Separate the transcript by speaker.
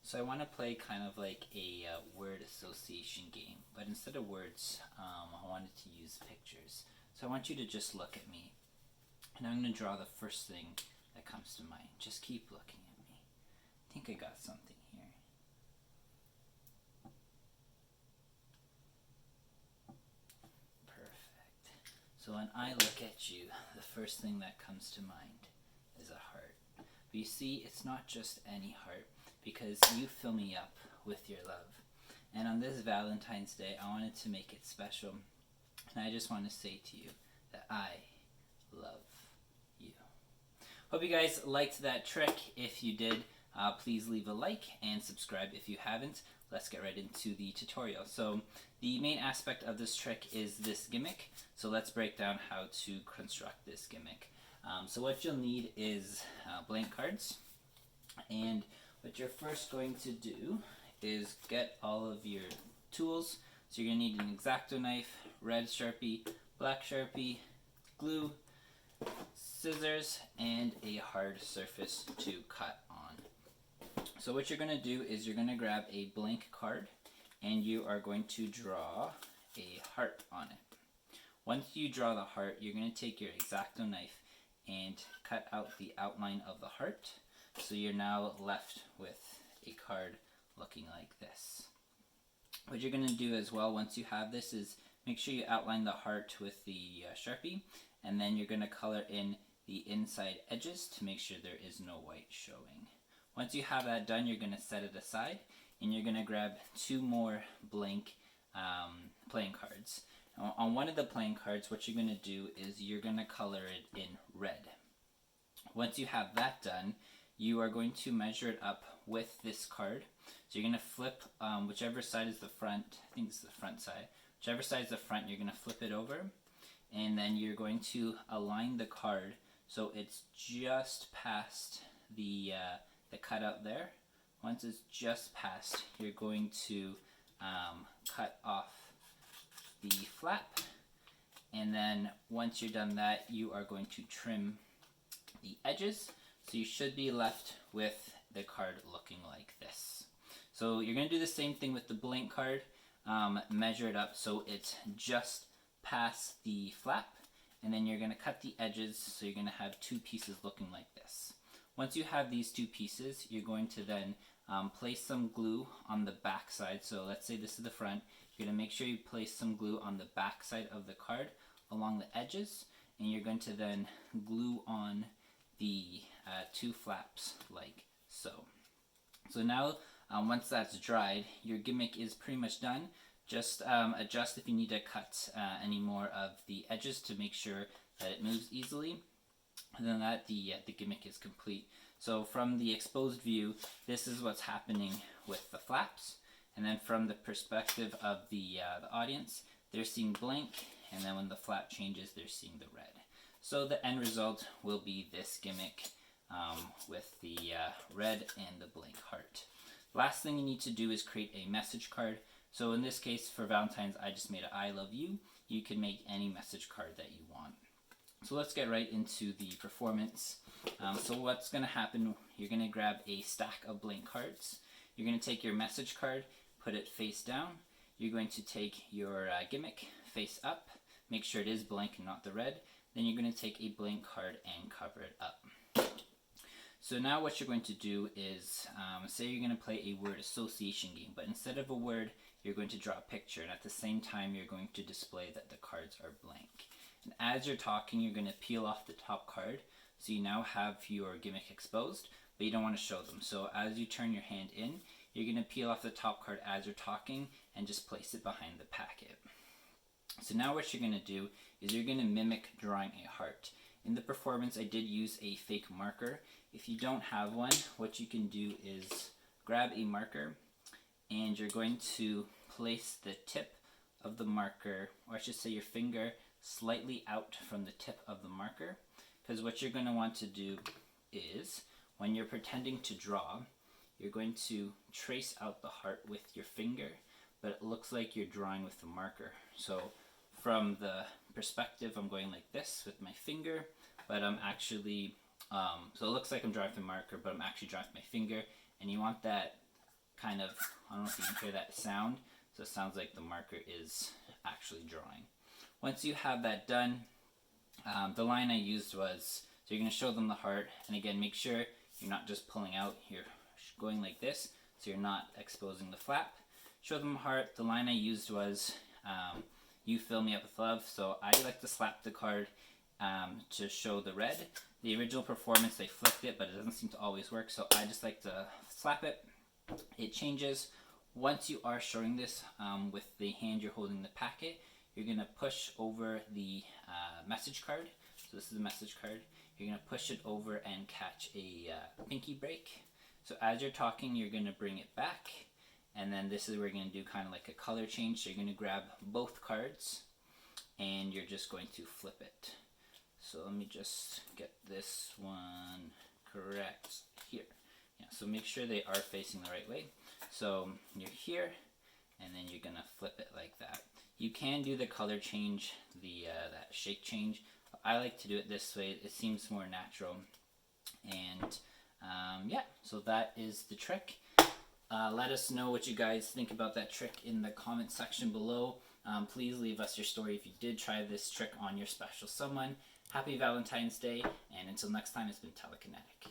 Speaker 1: So I want to play kind of like a word association game, but instead of words, I wanted to use pictures. So I want you to just look at me, and I'm going to draw the first thing that comes to mind. Just keep looking at me. I think I got something here. Perfect. So when I look at you, the first thing that comes to mind is a heart. But you see, it's not just any heart, because you fill me up with your love. And on this Valentine's Day, I wanted to make it special. And I just want to say to you that I love you. Hope you guys liked that trick. If you did, please leave a like and subscribe if you haven't. Let's get right into the tutorial. So the main aspect of this trick is this gimmick. So let's break down how to construct this gimmick. So what you'll need is blank cards, and what you're first going to do is get all of your tools. So you're going to need an X-Acto knife, red Sharpie, black Sharpie, glue, scissors, and a hard surface to cut on. So what you're going to do is you're going to grab a blank card, and you are going to draw a heart on it. Once you draw the heart, you're going to take your X-Acto knife and cut out the outline of the heart. So you're now left with a card looking like this. What you're going to do as well once you have this is make sure you outline the heart with the Sharpie, and then you're going to color in the inside edges to make sure there is no white showing. Once you have that done, you're going to set it aside, and you're going to grab two more blank playing cards. On one of the playing cards, what you're going to do is you're going to color it in red. Once you have that done, you are going to measure it up with this card. So you're going to flip whichever side is the front, I think it's the front side, whichever side is the front, you're going to flip it over, and then you're going to align the card so it's just past the cutout there. Once it's just past, you're going to cut off the flap, and then once you're done that, you are going to trim the edges. So you should be left with the card looking like this. So you're going to do the same thing with the blank card. Measure it up so it's just past the flap, and then you're going to cut the edges so you're going to have two pieces looking like this. Once you have these two pieces, you're going to then place some glue on the back side. So let's say this is the front. You're going to make sure you place some glue on the back side of the card along the edges, and you're going to then glue on the two flaps like so. So now once that's dried, your gimmick is pretty much done. Just adjust if you need to cut any more of the edges to make sure that it moves easily. And then that the gimmick is complete. So from the exposed view, this is what's happening with the flaps. And then from the perspective of the audience, they're seeing blank, and then when the flap changes, they're seeing the red. So the end result will be this gimmick with the red and the blank heart. Last thing you need to do is create a message card. So in this case, for Valentine's, I just made a I love you. You can make any message card that you want. So let's get right into the performance. So what's going to happen, you're going to grab a stack of blank cards. You're going to take your message card, put it face down. You're going to take your gimmick face up. Make sure it is blank and not the red. Then you're going to take a blank card and cover it up. So now what you're going to do is, say you're going to play a word association game, but instead of a word, you're going to draw a picture, and at the same time you're going to display that the cards are blank. And as you're talking, you're going to peel off the top card, so you now have your gimmick exposed, but you don't want to show them. So as you turn your hand in, you're going to peel off the top card as you're talking and just place it behind the packet. So now what you're going to do is you're going to mimic drawing a heart. In the performance, I did use a fake marker. If you don't have one, what you can do is grab a marker, and you're going to place the tip of the marker, or I should say your finger, slightly out from the tip of the marker. Because what you're going to want to do is, when you're pretending to draw, you're going to trace out the heart with your finger, but it looks like you're drawing with the marker. So from the perspective, I'm going like this with my finger, but I'm actually, so it looks like I'm drawing with the marker, but I'm actually drawing with my finger, and you want that kind of, I don't know if you can hear that sound, so it sounds like the marker is actually drawing. Once you have that done, the line I used was, so you're going to show them the heart, and again, make sure you're not just pulling out, you're going like this, so you're not exposing the flap. Show them the heart. The line I used was, you fill me up with love, so I like to slap the card to show the red. The original performance, they flipped it, but it doesn't seem to always work, so I just like to slap it. It changes. Once you are showing this with the hand you're holding the packet, you're going to push over the message card. So this is a message card. You're going to push it over and catch a pinky break. So as you're talking, you're going to bring it back. And then this is where you're going to do kind of like a color change. So you're going to grab both cards and you're just going to flip it. So let me just get this one correct here. Yeah, so make sure they are facing the right way. So you're here, and then you're gonna flip it like that. You can do the color change, that shake change. I like to do it this way. It seems more natural. And yeah, so that is the trick. Let us know what you guys think about that trick in the comment section below. Please leave us your story if you did try this trick on your special someone. Happy Valentine's Day, and until next time, it's been Telekinetic.